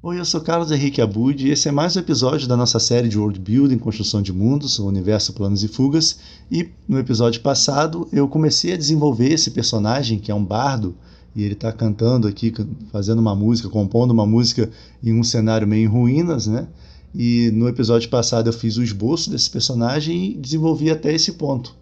Oi, eu sou Carlos Henrique Abud e esse é mais um episódio da nossa série de World Building, Construção de Mundos, o Universo, Planos e Fugas. E no episódio passado eu comecei a desenvolver esse personagem que é um bardo e ele está cantando aqui, fazendo uma música, compondo uma música em um cenário meio em ruínas, né? E no episódio passado eu fiz o esboço desse personagem e desenvolvi até esse ponto.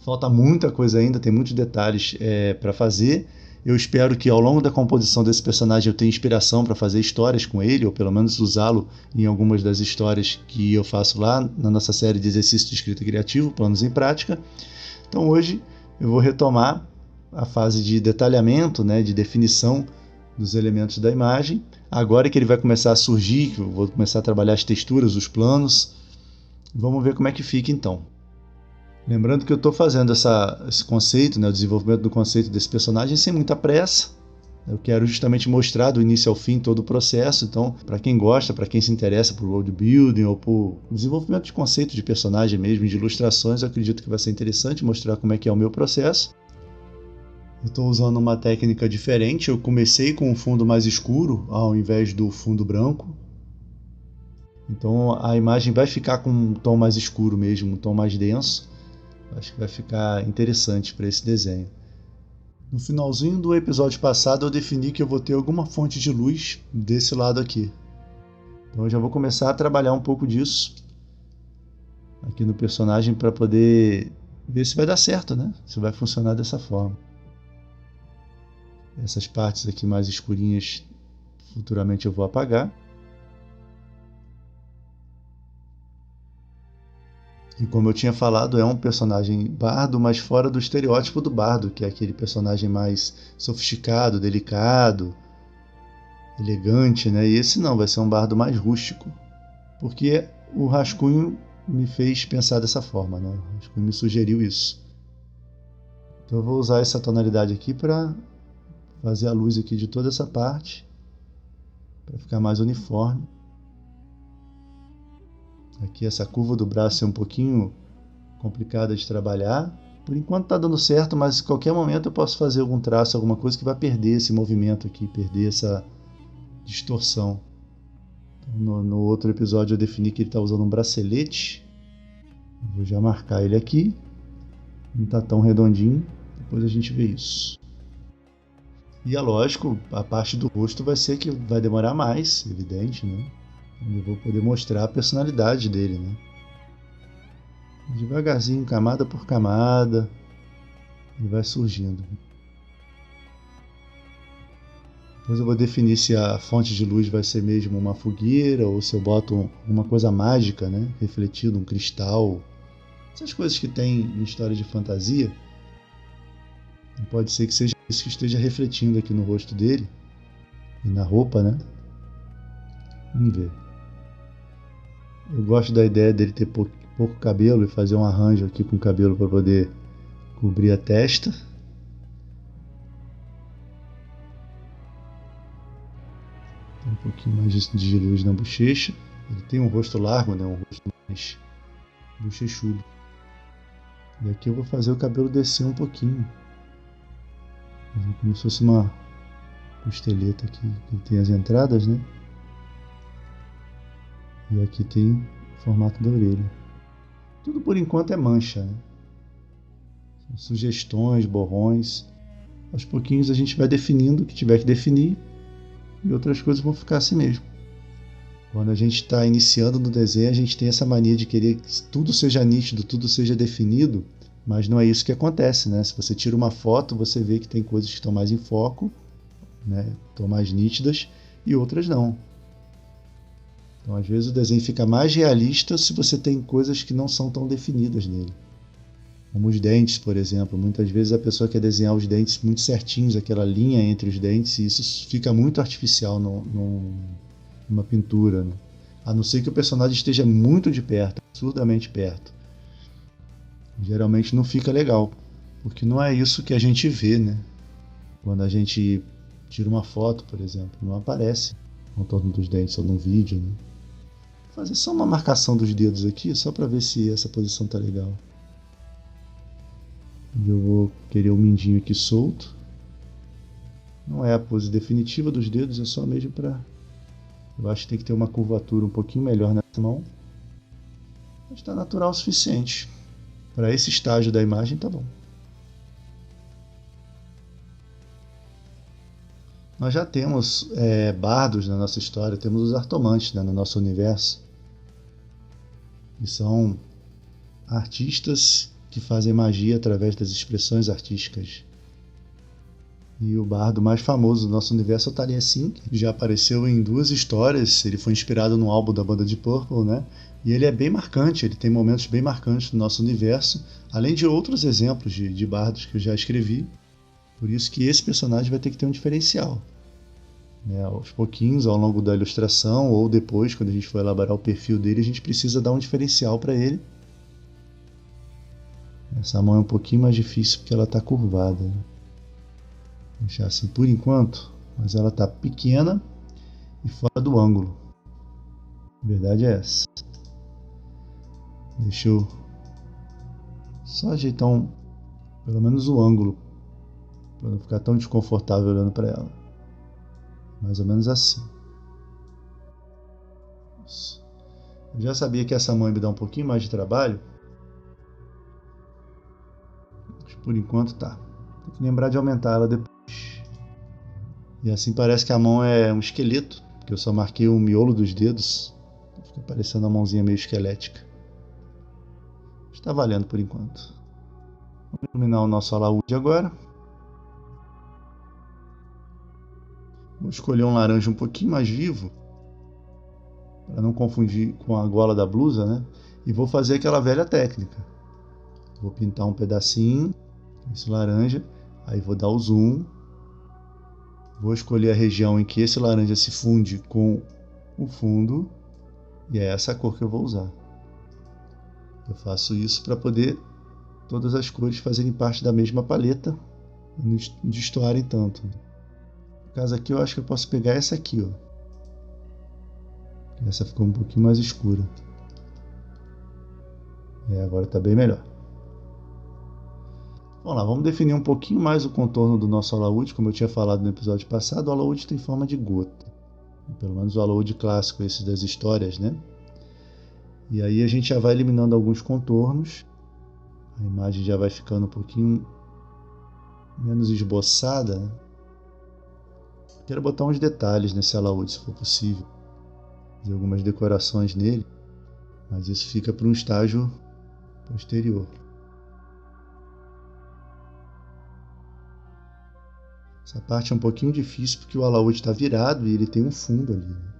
Falta muita coisa ainda, tem muitos detalhes para fazer. Eu espero que ao longo da composição desse personagem eu tenha inspiração para fazer histórias com ele, ou pelo menos usá-lo em algumas das histórias que eu faço lá na nossa série de exercícios de escrita criativo, Planos em Prática. Então hoje eu vou retomar a fase de detalhamento, né, de definição dos elementos da imagem. Agora que ele vai começar a surgir, que eu vou começar a trabalhar as texturas, os planos, vamos ver como é que fica então. Lembrando que eu estou fazendo esse conceito, né, o desenvolvimento do conceito desse personagem sem muita pressa. Eu quero justamente mostrar do início ao fim todo o processo. Então, para quem gosta, para quem se interessa por world building ou por desenvolvimento de conceito de personagem mesmo, de ilustrações, eu acredito que vai ser interessante mostrar como é que é o meu processo. Eu estou usando uma técnica diferente. Eu comecei com um fundo mais escuro ao invés do fundo branco. Então a imagem vai ficar com um tom mais escuro mesmo, um tom mais denso. Acho que vai ficar interessante para esse desenho. No finalzinho do episódio passado eu defini que eu vou ter alguma fonte de luz desse lado aqui. Então eu já vou começar a trabalhar um pouco disso aqui no personagem para poder ver se vai dar certo, né? Se vai funcionar dessa forma. Essas partes aqui mais escurinhas futuramente eu vou apagar. E como eu tinha falado, é um personagem bardo, mas fora do estereótipo do bardo, que é aquele personagem mais sofisticado, delicado, elegante, né? E esse não, vai ser um bardo mais rústico, porque o rascunho me fez pensar dessa forma, né? O rascunho me sugeriu isso. Então eu vou usar essa tonalidade aqui para fazer a luz aqui de toda essa parte, para ficar mais uniforme. Aqui essa curva do braço é um pouquinho complicada de trabalhar. Por enquanto está dando certo, mas em qualquer momento eu posso fazer algum traço, alguma coisa que vai perder esse movimento aqui, perder essa distorção. Então, no outro episódio eu defini que ele está usando um bracelete. Vou já marcar ele aqui. Não está tão redondinho. Depois a gente vê isso. E é lógico, a parte do rosto vai ser que vai demorar mais, evidente, né? Eu vou poder mostrar a personalidade dele, né? Devagarzinho, camada por camada, ele vai surgindo. Depois eu vou definir se a fonte de luz vai ser mesmo uma fogueira ou se eu boto uma coisa mágica, né? Refletido, um cristal. Essas coisas que tem em história de fantasia. Pode ser que seja isso que esteja refletindo aqui no rosto dele e na roupa, né? Vamos ver. Eu gosto da ideia dele ter pouco cabelo e fazer um arranjo aqui com o cabelo para poder cobrir a testa. Tem um pouquinho mais de luz na bochecha. Ele tem um rosto largo, né? Um rosto mais bochechudo. E aqui eu vou fazer o cabelo descer um pouquinho. Como se fosse uma costeleta aqui. Ele tem as entradas, né? E aqui tem o formato da orelha. Tudo por enquanto é mancha, né? São sugestões, borrões. Aos pouquinhos a gente vai definindo o que tiver que definir e outras coisas vão ficar assim mesmo. Quando a gente está iniciando no desenho, a gente tem essa mania de querer que tudo seja nítido, tudo seja definido, mas não é isso que acontece, né? Se você tira uma foto, você vê que tem coisas que estão mais em foco, né? Estão mais nítidas e outras não. Então, às vezes o desenho fica mais realista se você tem coisas que não são tão definidas nele. Como os dentes, por exemplo. Muitas vezes a pessoa quer desenhar os dentes muito certinhos, aquela linha entre os dentes, e isso fica muito artificial numa pintura, né? A não ser que o personagem esteja muito de perto, absurdamente perto. Geralmente não fica legal, porque não é isso que a gente vê, né? Quando a gente tira uma foto, por exemplo, não aparece o contorno dos dentes ou num vídeo, né? Vou fazer só uma marcação dos dedos aqui, só para ver se essa posição tá legal. Eu vou querer o mindinho aqui solto. Não é a pose definitiva dos dedos, é só mesmo para Eu acho que tem que ter uma curvatura um pouquinho melhor nessa mão. Mas está natural o suficiente. Para esse estágio da imagem tá bom. Nós já temos bardos na nossa história, temos os artomantes, né, no nosso universo. Que são artistas que fazem magia através das expressões artísticas. E o bardo mais famoso do nosso universo é o Taliesin, que já apareceu em 2 histórias. Ele foi inspirado no álbum da banda Deep Purple, né? E ele é bem marcante, ele tem momentos bem marcantes no nosso universo, além de outros exemplos de bardos que eu já escrevi. Por isso que esse personagem vai ter que ter um diferencial. Né? Aos pouquinhos, ao longo da ilustração, ou depois, quando a gente for elaborar o perfil dele, a gente precisa dar um diferencial para ele. Essa mão é um pouquinho mais difícil porque ela está curvada. Né? Vou deixar assim por enquanto, mas ela está pequena e fora do ângulo. A verdade é essa. Deixa eu só ajeitar pelo menos o ângulo, para não ficar tão desconfortável olhando para ela. Mais ou menos assim. Isso. Eu já sabia que essa mão ia me dar um pouquinho mais de trabalho. Mas por enquanto tá. Tem que lembrar de aumentar ela depois. E assim parece que a mão é um esqueleto, porque eu só marquei o miolo dos dedos. Fica parecendo uma mãozinha meio esquelética. Está valendo por enquanto. Vamos iluminar o nosso alaúde agora. Vou escolher um laranja um pouquinho mais vivo, para não confundir com a gola da blusa, né? E vou fazer aquela velha técnica. Vou pintar um pedacinho, esse laranja, aí vou dar o zoom. Vou escolher a região em que esse laranja se funde com o fundo, e é essa cor que eu vou usar. Eu faço isso para poder todas as cores fazerem parte da mesma paleta e não destoarem tanto. No caso aqui eu acho que eu posso pegar essa aqui, ó. Essa ficou um pouquinho mais escura. Agora está bem melhor. Vamos lá, vamos definir um pouquinho mais o contorno do nosso alaúde. Como eu tinha falado no episódio passado, o alaúde tem forma de gota. Pelo menos o alaúde clássico, esse das histórias, né? E aí a gente já vai eliminando alguns contornos. A imagem já vai ficando um pouquinho menos esboçada, né? Quero botar uns detalhes nesse alaúde, se for possível. Fazer algumas decorações nele. Mas isso fica para um estágio posterior. Essa parte é um pouquinho difícil porque o alaúde está virado e ele tem um fundo ali. Né?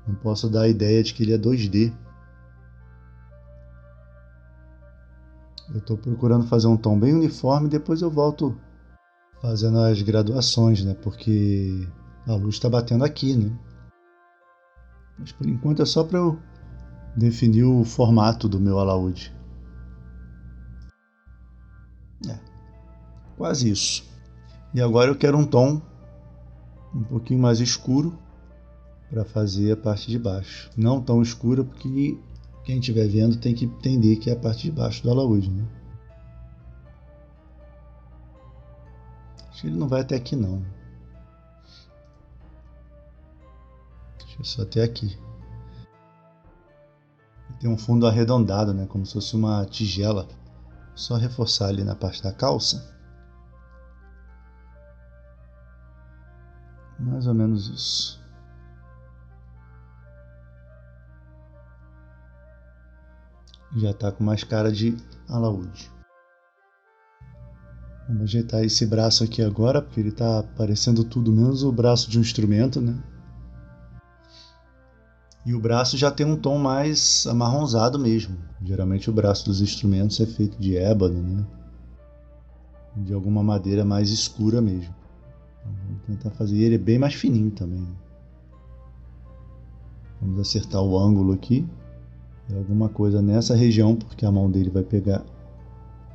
Não posso dar a ideia de que ele é 2D. Eu estou procurando fazer um tom bem uniforme e depois eu volto fazendo as graduações, né? Porque a luz está batendo aqui, né? Mas por enquanto é só para eu definir o formato do meu alaúde. Quase isso. E agora eu quero um tom um pouquinho mais escuro para fazer a parte de baixo. Não tão escura porque quem estiver vendo tem que entender que é a parte de baixo do alaúde, né? Acho que ele não vai até aqui não. Deixa eu só até aqui. Tem um fundo arredondado, né? Como se fosse uma tigela. Só reforçar ali na parte da calça. Mais ou menos isso. Já está com mais cara de alaúde. Vamos ajeitar esse braço aqui agora, porque ele está parecendo tudo menos o braço de um instrumento, né? E o braço já tem um tom mais amarronzado mesmo. Geralmente o braço dos instrumentos é feito de ébano, né? De alguma madeira mais escura mesmo. Então, vamos tentar fazer ele bem mais fininho também. Vamos acertar o ângulo aqui. Alguma coisa nessa região, porque a mão dele vai pegar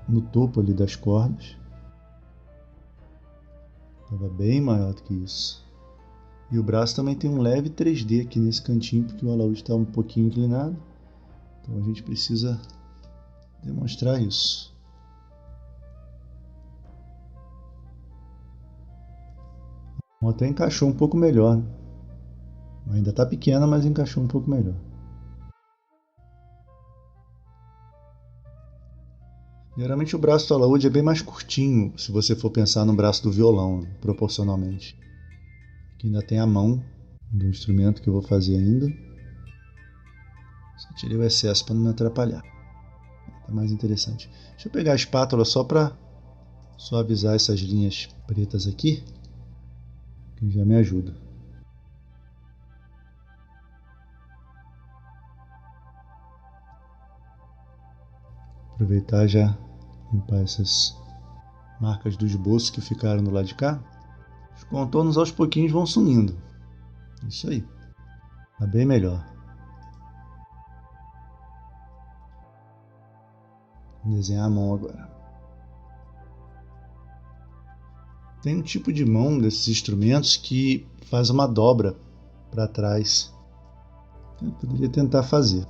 no topo ali das cordas. Estava bem maior do que isso. E o braço também tem um leve 3D aqui nesse cantinho, porque o alaúde está um pouquinho inclinado. Então a gente precisa demonstrar isso. Até encaixou um pouco melhor, né? Ainda está pequena, mas encaixou um pouco melhor. Geralmente o braço do alaúde é bem mais curtinho, se você for pensar no braço do violão, proporcionalmente. Aqui ainda tem a mão do instrumento que eu vou fazer ainda. Só tirei o excesso para não me atrapalhar. Tá mais interessante. Deixa eu pegar a espátula só para suavizar essas linhas pretas aqui, que já me ajuda. Aproveitar já limpar essas marcas do esboço que ficaram do lado de cá. Os contornos aos pouquinhos vão sumindo. Isso aí. Tá bem melhor. Vou desenhar a mão agora. Tem um tipo de mão desses instrumentos que faz uma dobra para trás. Eu poderia tentar fazer.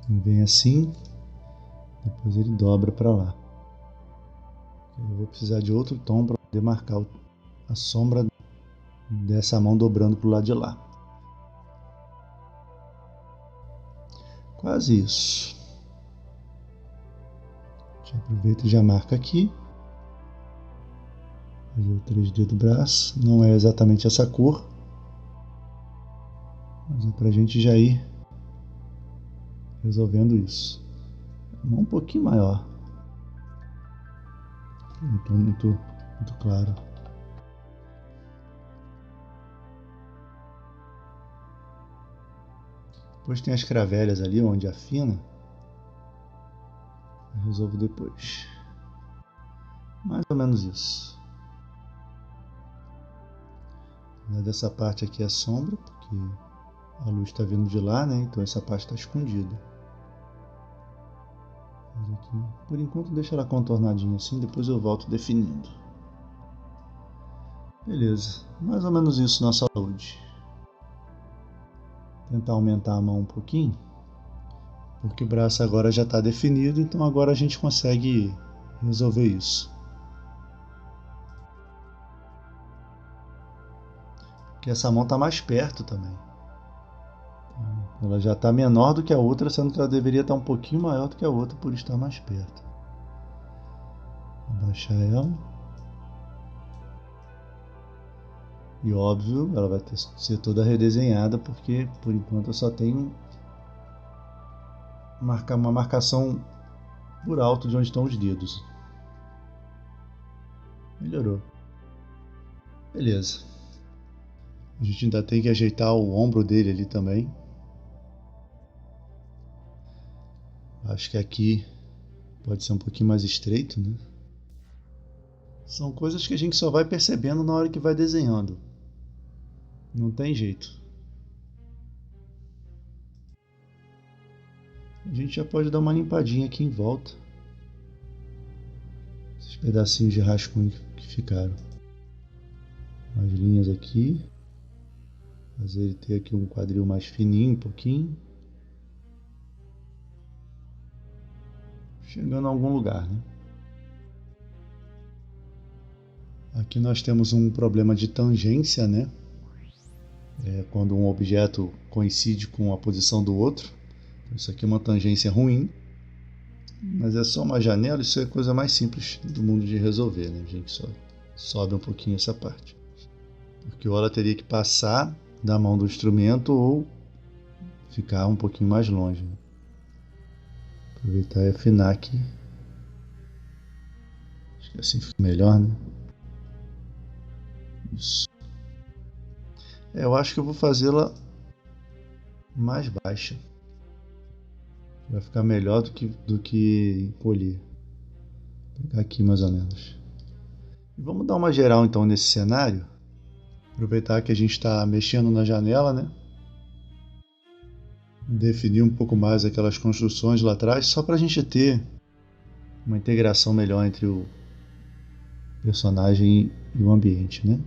Vem assim, depois ele dobra para lá. Eu vou precisar de outro tom para poder marcar a sombra dessa mão dobrando para o lado de lá. Quase isso. Já aproveita e já marca aqui. Fazer o 3D do braço. Não é exatamente essa cor, mas é para a gente já ir resolvendo isso. A mão um pouquinho maior. Não estou muito claro. Depois tem as cravelhas ali onde afina. Eu resolvo depois. Mais ou menos isso. Dessa parte aqui é a sombra, porque a luz está vindo de lá, né? Então essa parte está escondida. Mas aqui, por enquanto deixa ela contornadinha assim, depois eu volto definindo. Beleza, mais ou menos isso na saúde. Tentar aumentar a mão um pouquinho, porque o braço agora já está definido, então agora a gente consegue resolver isso. Porque essa mão está mais perto também. Ela já está menor do que a outra, sendo que ela deveria estar um pouquinho maior do que a outra por estar mais perto. Abaixar ela. E óbvio, ela vai ser toda redesenhada, porque por enquanto eu só tenho uma marcação por alto de onde estão os dedos. Melhorou. Beleza. A gente ainda tem que ajeitar o ombro dele ali também. Acho que aqui pode ser um pouquinho mais estreito, né? São coisas que a gente só vai percebendo na hora que vai desenhando. Não tem jeito. A gente já pode dar uma limpadinha aqui em volta. Esses pedacinhos de rascunho que ficaram. As linhas aqui. Fazer ele ter aqui um quadril mais fininho um pouquinho. Chegando a algum lugar, né? Aqui nós temos um problema de tangência, né? Quando um objeto coincide com a posição do outro. Isso aqui é uma tangência ruim, mas é só uma janela, isso é a coisa mais simples do mundo de resolver, né? A gente só sobe um pouquinho essa parte. Porque ou ela teria que passar da mão do instrumento ou ficar um pouquinho mais longe. Né? Aproveitar e afinar aqui. Acho que assim fica melhor, né? Isso. Eu acho que eu vou fazê-la mais baixa. Vai ficar melhor do que encolher. Vou pegar aqui mais ou menos. E vamos dar uma geral então nesse cenário. Aproveitar que a gente está mexendo na janela, né? Definir um pouco mais aquelas construções lá atrás, só para a gente ter uma integração melhor entre o personagem e o ambiente, né?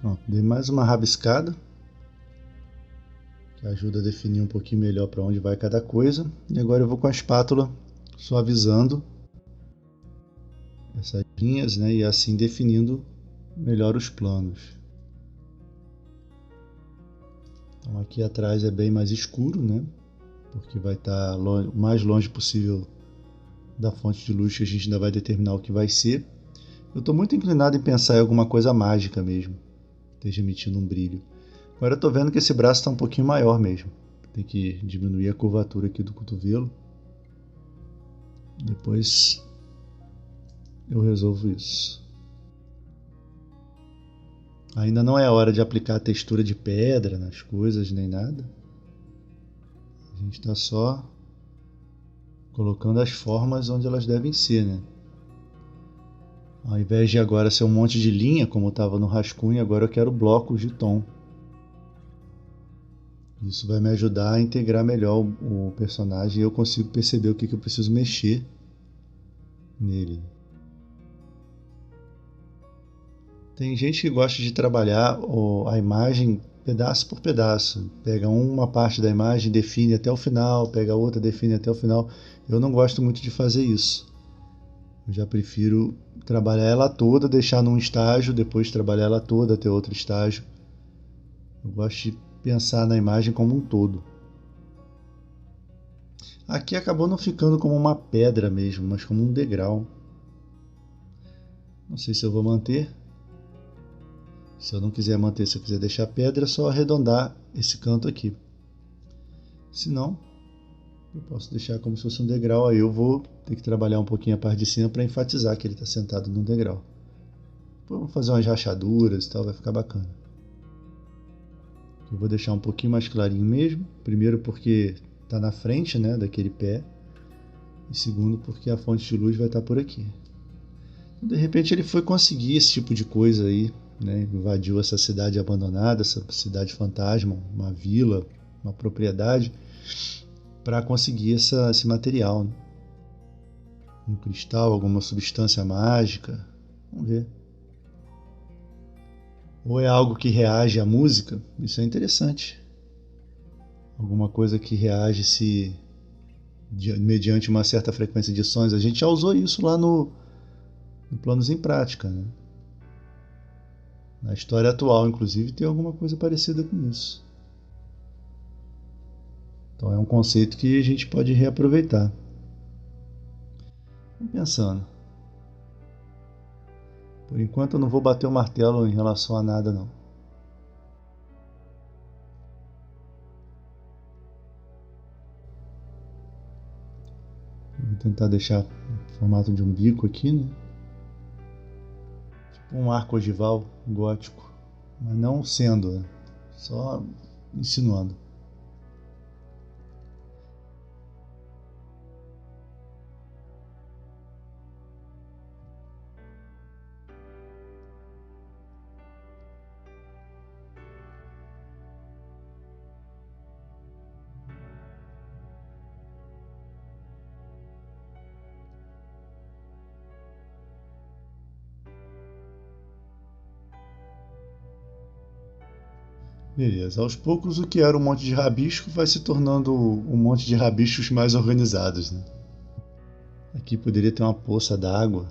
Ó, dei mais uma rabiscada, que ajuda a definir um pouquinho melhor para onde vai cada coisa. E agora eu vou com a espátula suavizando essas linhas, né, e assim definindo melhor os planos. Então aqui atrás é bem mais escuro, né, porque vai estar o mais longe possível da fonte de luz que a gente ainda vai determinar o que vai ser. Eu estou muito inclinado em pensar em alguma coisa mágica mesmo, esteja emitindo um brilho. Agora eu estou vendo que esse braço está um pouquinho maior mesmo. Tem que diminuir a curvatura aqui do cotovelo. Depois eu resolvo isso. Ainda não é hora de aplicar a textura de pedra nas coisas nem nada. A gente está só colocando as formas onde elas devem ser, né? Ao invés de agora ser um monte de linha, como estava no rascunho, agora eu quero blocos de tom. Isso vai me ajudar a integrar melhor o personagem e eu consigo perceber o que eu preciso mexer nele. Tem gente que gosta de trabalhar a imagem pedaço por pedaço. Pega uma parte da imagem, define até o final, pega outra, define até o final. Eu não gosto muito de fazer isso. Eu já prefiro trabalhar ela toda, deixar num estágio, depois trabalhar ela toda até outro estágio. Eu gosto de pensar na imagem como um todo. Aqui acabou não ficando como uma pedra mesmo, mas como um degrau. Não sei se eu vou manter. Se eu não quiser manter, se eu quiser deixar pedra, é só arredondar esse canto aqui. Se não, eu posso deixar como se fosse um degrau. Aí eu vou ter que trabalhar um pouquinho a parte de cima para enfatizar que ele está sentado num degrau. Depois eu vou fazer umas rachaduras e tal, vai ficar bacana. Eu vou deixar um pouquinho mais clarinho mesmo. Primeiro porque está na frente, né, daquele pé. E segundo porque a fonte de luz vai estar por aqui. De repente ele foi conseguir esse tipo de coisa aí, né? Invadiu essa cidade abandonada, essa cidade fantasma, uma vila, uma propriedade, para conseguir esse material, né? Um cristal, alguma substância mágica, vamos ver. Ou é algo que reage à música, isso é interessante. Alguma coisa que reage se mediante uma certa frequência de sons. A gente já usou isso lá no Planos em Prática, né? Na história atual, inclusive, tem alguma coisa parecida com isso. Então é um conceito que a gente pode reaproveitar. Estou pensando. Por enquanto eu não vou bater o martelo em relação a nada não. Vou tentar deixar o formato de um bico aqui, né? Tipo um arco ogival gótico. Mas não sendo, né? Só insinuando. Beleza, aos poucos o que era um monte de rabisco vai se tornando um monte de rabiscos mais organizados, né? Aqui poderia ter uma poça d'água.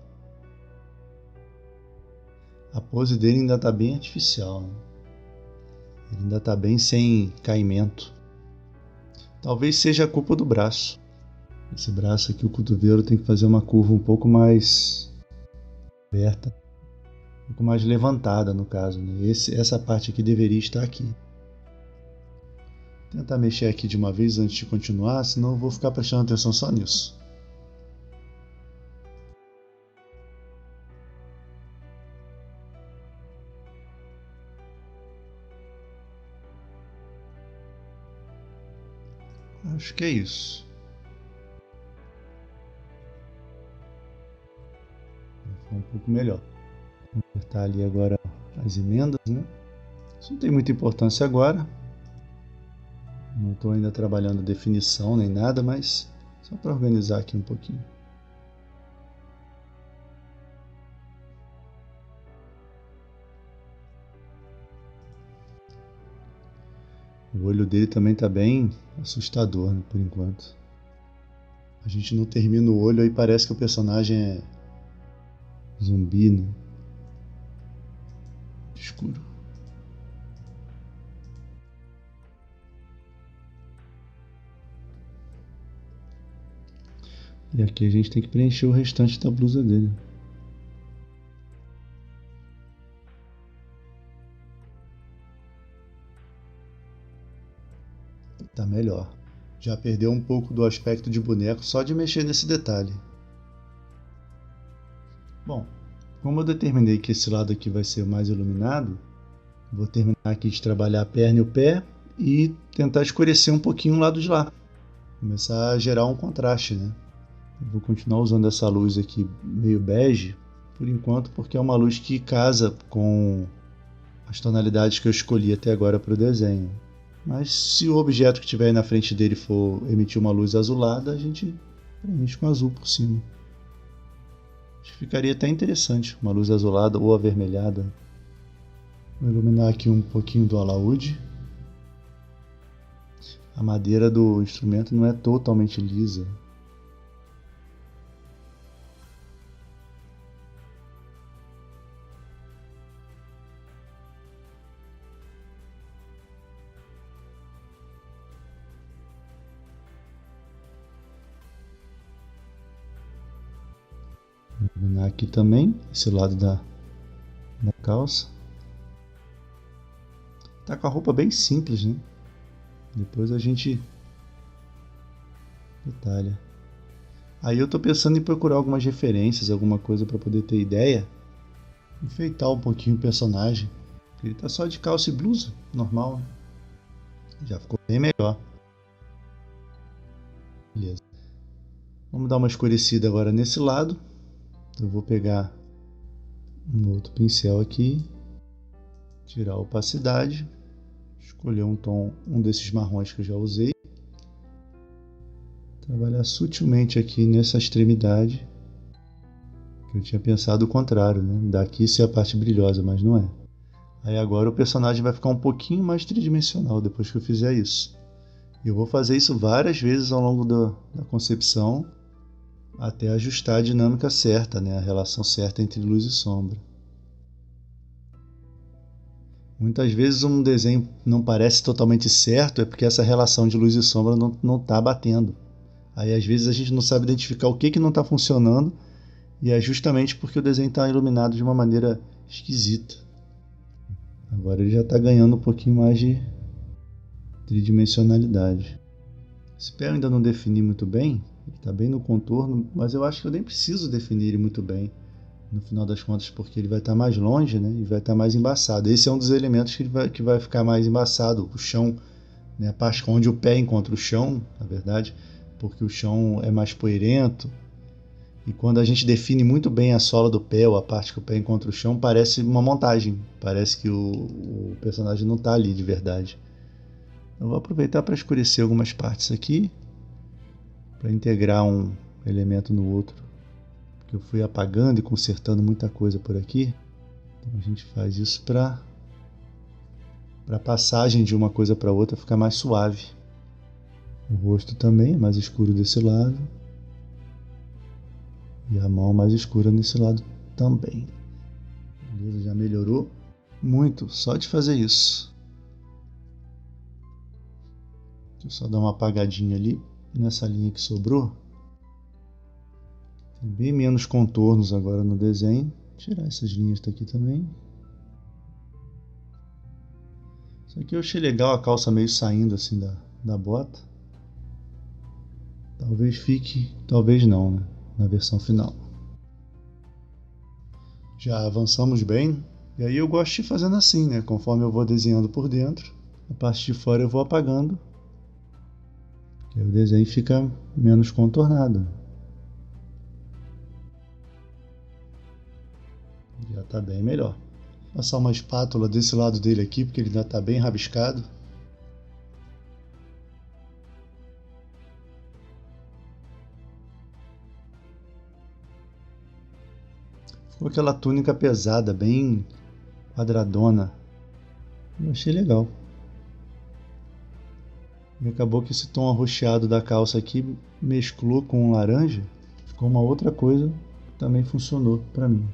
A pose dele ainda está bem artificial, né? Ele ainda está bem sem caimento. Talvez seja a culpa do braço. Esse braço aqui, o cotovelo, tem que fazer uma curva um pouco mais aberta, um pouco mais levantada no caso, né? Essa parte aqui deveria estar aqui. Vou tentar mexer aqui de uma vez antes de continuar, senão eu vou ficar prestando atenção só nisso. Acho que é isso. Ficou um pouco melhor. Vou apertar ali agora as emendas, né? Isso não tem muita importância agora. Não estou ainda trabalhando definição nem nada, mas só para organizar aqui um pouquinho. O olho dele também tá bem assustador, né, por enquanto. A gente não termina o olho, aí parece que o personagem é zumbi, né? Escuro. E aqui a gente tem que preencher o restante da blusa dele. Tá melhor. Já perdeu um pouco do aspecto de boneco só de mexer nesse detalhe. Bom, como eu determinei que esse lado aqui vai ser o mais iluminado, vou terminar aqui de trabalhar a perna e o pé e tentar escurecer um pouquinho o lado de lá. Começar a gerar um contraste, né? Eu vou continuar usando essa luz aqui meio bege, por enquanto, porque é uma luz que casa com as tonalidades que eu escolhi até agora para o desenho. Mas se o objeto que estiver aí na frente dele for emitir uma luz azulada, a gente preenche com azul por cima. Acho que ficaria até interessante, uma luz azulada ou avermelhada. Vou iluminar aqui um pouquinho do alaúde. A madeira do instrumento não é totalmente lisa. Vou iluminar aqui também, esse lado da calça. Tá com a roupa bem simples, né? Depois a gente detalha. Aí eu tô pensando em procurar algumas referências, alguma coisa para poder ter ideia. Enfeitar um pouquinho o personagem. Ele tá só de calça e blusa, normal. Já ficou bem melhor. Beleza. Vamos dar uma escurecida agora nesse lado. Eu vou pegar um outro pincel aqui. Tirar a opacidade. Escolher um tom, um desses marrons que eu já usei. Trabalhar sutilmente aqui nessa extremidade. Eu tinha pensado o contrário, né? Daqui ser a parte brilhosa, mas não é. Aí agora o personagem vai ficar um pouquinho mais tridimensional depois que eu fizer isso. Eu vou fazer isso várias vezes ao longo da concepção até ajustar a dinâmica certa, né? A relação certa entre luz e sombra. Muitas vezes um desenho não parece totalmente certo, é porque essa relação de luz e sombra não está batendo. Aí às vezes a gente não sabe identificar o que não está funcionando e é justamente porque o desenho está iluminado de uma maneira esquisita. Agora ele já está ganhando um pouquinho mais de tridimensionalidade. Esse pé eu ainda não defini muito bem, ele está bem no contorno, mas eu acho que eu nem preciso definir ele muito bem, no final das contas, porque ele vai estar mais longe, né, e vai estar mais embaçado. Esse é um dos elementos que vai ficar mais embaçado, o chão, né, a parte onde o pé encontra o chão, na verdade, porque o chão é mais poeirento, e quando a gente define muito bem a sola do pé, ou a parte que o pé encontra o chão, parece uma montagem, parece que o personagem não está ali de verdade. Eu vou aproveitar para escurecer algumas partes aqui, para integrar um elemento no outro, porque eu fui apagando e consertando muita coisa por aqui. Então a gente faz isso para a passagem de uma coisa para outra ficar mais suave. O rosto também é mais escuro desse lado. E a mão mais escura nesse lado também. Beleza, já melhorou muito só de fazer isso. Deixa eu só dar uma apagadinha ali nessa linha que sobrou. Tem bem menos contornos agora no desenho. Vou tirar essas linhas daqui também. Isso aqui eu achei legal, a calça meio saindo assim da bota. Talvez fique, talvez não, né? Na versão final. Já avançamos bem, e aí eu gosto de ir fazendo assim, né? Conforme eu vou desenhando por dentro, a parte de fora eu vou apagando, que aí o desenho fica menos contornado. Já está bem melhor. Vou passar uma espátula desse lado dele aqui, porque ele ainda está bem rabiscado. Ficou aquela túnica pesada, bem quadradona. Eu achei legal. E acabou que esse tom arroxeado da calça aqui mesclou com o laranja. Ficou uma outra coisa que também funcionou para mim.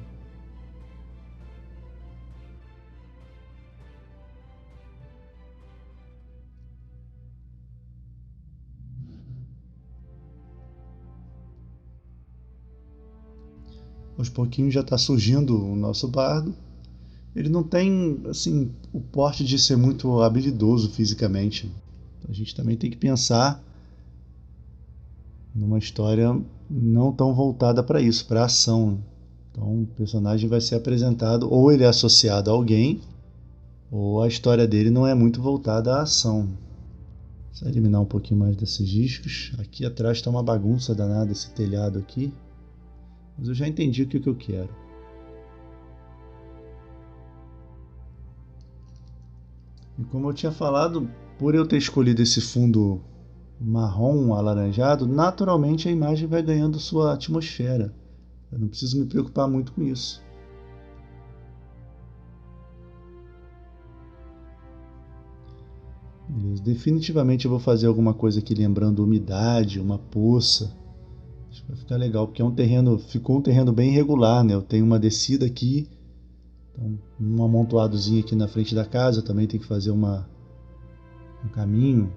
Aos pouquinhos já está surgindo o nosso bardo. Ele não tem assim o porte de ser muito habilidoso fisicamente. A gente também tem que pensar numa história não tão voltada para isso, para ação. Então o personagem vai ser apresentado, ou ele é associado a alguém, ou a história dele não é muito voltada à ação. Vou eliminar um pouquinho mais desses riscos. Aqui atrás está uma bagunça danada esse telhado aqui. Mas eu já entendi o que eu quero. E como eu tinha falado, por eu ter escolhido esse fundo marrom alaranjado, naturalmente a imagem vai ganhando sua atmosfera. Eu não preciso me preocupar muito com isso. Beleza. Definitivamente eu vou fazer alguma coisa aqui lembrando umidade, uma poça. Acho que vai ficar legal, porque é um terreno, ficou um terreno bem irregular, né? Eu tenho uma descida aqui, então, um amontoadozinho aqui na frente da casa, também tem que fazer um caminho.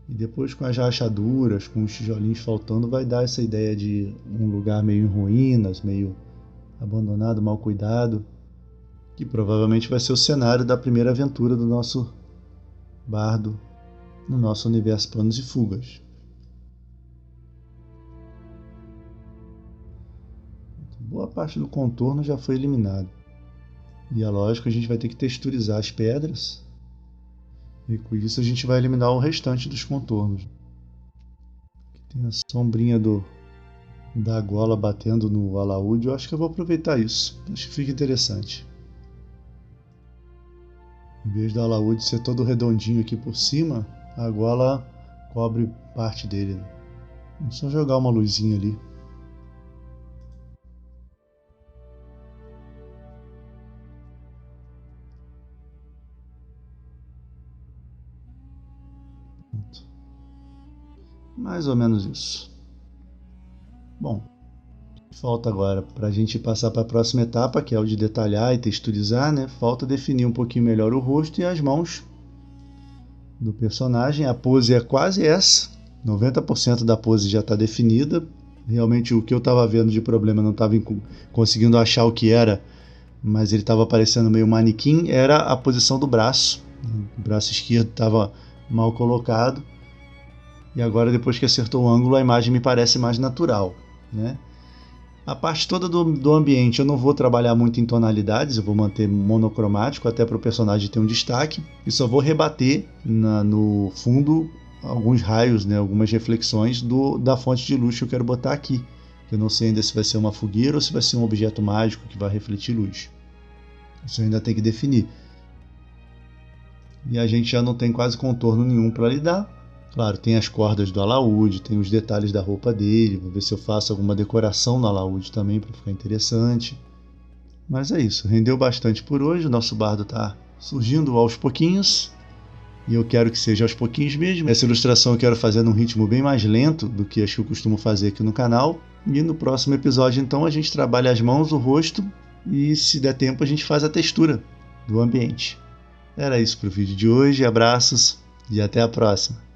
E depois com as rachaduras, com os tijolinhos faltando, vai dar essa ideia de um lugar meio em ruínas, meio abandonado, mal cuidado, que provavelmente vai ser o cenário da primeira aventura do nosso bardo no nosso universo Planos e Fugas. Boa parte do contorno já foi eliminado. E é lógico que a gente vai ter que texturizar as pedras. E com isso a gente vai eliminar o restante dos contornos. Aqui tem a sombrinha da gola batendo no alaúde. Eu acho que eu vou aproveitar isso. Acho que fica interessante. Em vez do alaúde ser todo redondinho aqui por cima, a gola cobre parte dele. Vamos só jogar uma luzinha ali. Mais ou menos isso. Bom, falta agora para a gente passar para a próxima etapa, que é o de detalhar e texturizar, né? Falta definir um pouquinho melhor o rosto e as mãos do personagem. A pose é quase essa, 90% da pose já está definida. Realmente o que eu estava vendo de problema, não estava conseguindo achar o que era, mas ele estava parecendo meio manequim, era a posição do braço. O braço esquerdo estava mal colocado. E agora, depois que acertou o ângulo, a imagem me parece mais natural, né? A parte toda do ambiente eu não vou trabalhar muito em tonalidades, eu vou manter monocromático até para o personagem ter um destaque. E só vou rebater no fundo alguns raios, né, algumas reflexões da fonte de luz que eu quero botar aqui. Eu não sei ainda se vai ser uma fogueira ou se vai ser um objeto mágico que vai refletir luz. Isso eu ainda tem que definir. E a gente já não tem quase contorno nenhum para lidar. Claro, tem as cordas do alaúde, tem os detalhes da roupa dele. Vou ver se eu faço alguma decoração no alaúde também para ficar interessante. Mas é isso, rendeu bastante por hoje. O nosso bardo está surgindo aos pouquinhos. E eu quero que seja aos pouquinhos mesmo. Essa ilustração eu quero fazer num ritmo bem mais lento do que acho que eu costumo fazer aqui no canal. E no próximo episódio, então, a gente trabalha as mãos, o rosto e, se der tempo, a gente faz a textura do ambiente. Era isso para o vídeo de hoje. Abraços e até a próxima.